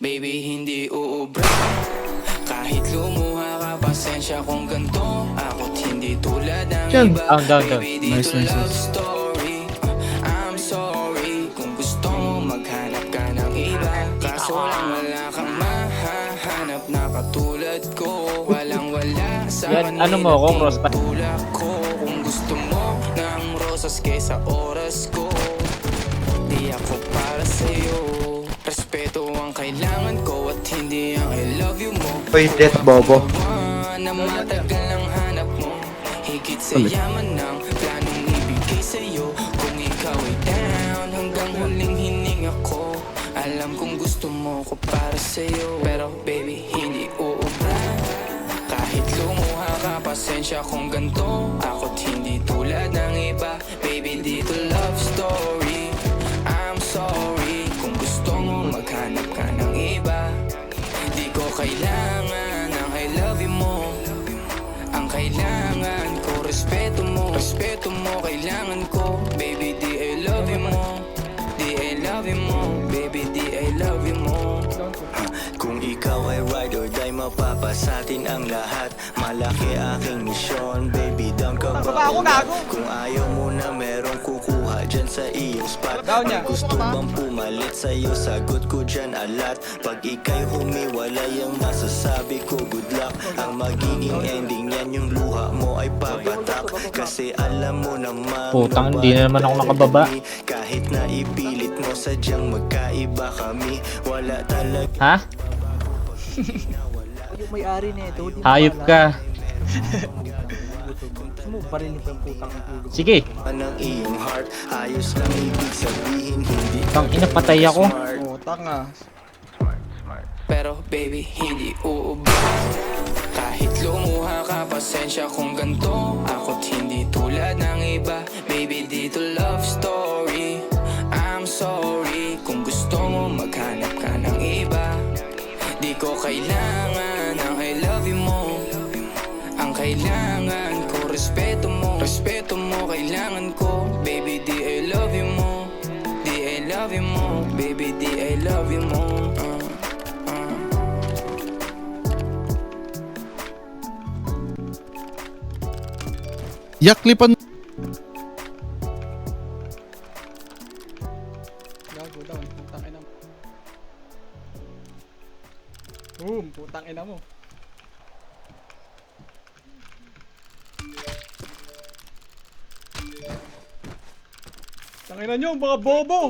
Baby, hindi uubra. Kahit lumuha ka, pasensya kung ganto. Ako't hindi tulad ng iba. Down. Baby, dito love story. I'm sorry kung gusto mo maghanap ka ng iba. Kaso lang wala kang mahahanap na katulad ko. Walang wala sa Yan, ano mo ako, cross pa. tulak ko. Kung gusto mo ng rosas kesa oras ko, di ako para sa'yo. Respeto ang kailangan ko at hindi ang I love you mo. Uy, death bobo. Na matagal ang hanap mo. Higit sa yaman ng planong ibigay sa'yo. Kung ikaw ay down hanggang huling hininga ko. Alam kong gusto mo ko para sa'yo. Pero baby, hindi uubra. Kahit lumuha ka, pasensya kung ganto. Ako't hindi tulad ng iba. Baby, dito love story. I'm sorry kung gusto mo maghanap ka ng iba. Di ko kailangan ang I love you mo. Ang kailangan ko, respeto mo. Respeto mo, kailangan ko. Baby, di I love you mo. Di I love you mo. Baby, di I love you mo. Kung ikaw ay ride or die, mapapasatin ang lahat. Malaki aking misyon, baby, down ka ba? Kung ayaw mo na merong kukuha dyan sa iyong spot. May gusto bang pumalit sa'yo, sagot ko dyan alat. Pag ika'y humiwalay, ang masasabi ko good luck. Ang magiging ending yan, yung luha mo ay papatak. Kasi alam mo naman, Putang, hindi na naman ako nakababa. kahit na ipilit mo, sadyang magkaiba kami. Wala talaga. Ha? Yung may-ari nito, di mo Hayop pala. ka. Gusto mo parinig ang putang ng ulo. Sige. Ng iyong heart, ayos lang ibig sabihin, hindi Tang ina, patay ako. Oh, tanga. Pero baby, hindi uubra. Kahit lumuha ka, pasensya kung ganto. Ako't hindi tulad ng iba. Baby, dito love story. I'm sorry kung gusto mo maghanap ka ng iba. Di ko kailangan ang I love you mo. Ang kailangan ko, respeto mo. Respeto mo, kailangan ko. Baby, di I love you mo. Di I love you mo. Baby, di I love you mo. Yaklipan. Gago down, putang ina mo. Boom, putang ina mo. Tangina nyo, mga bobo!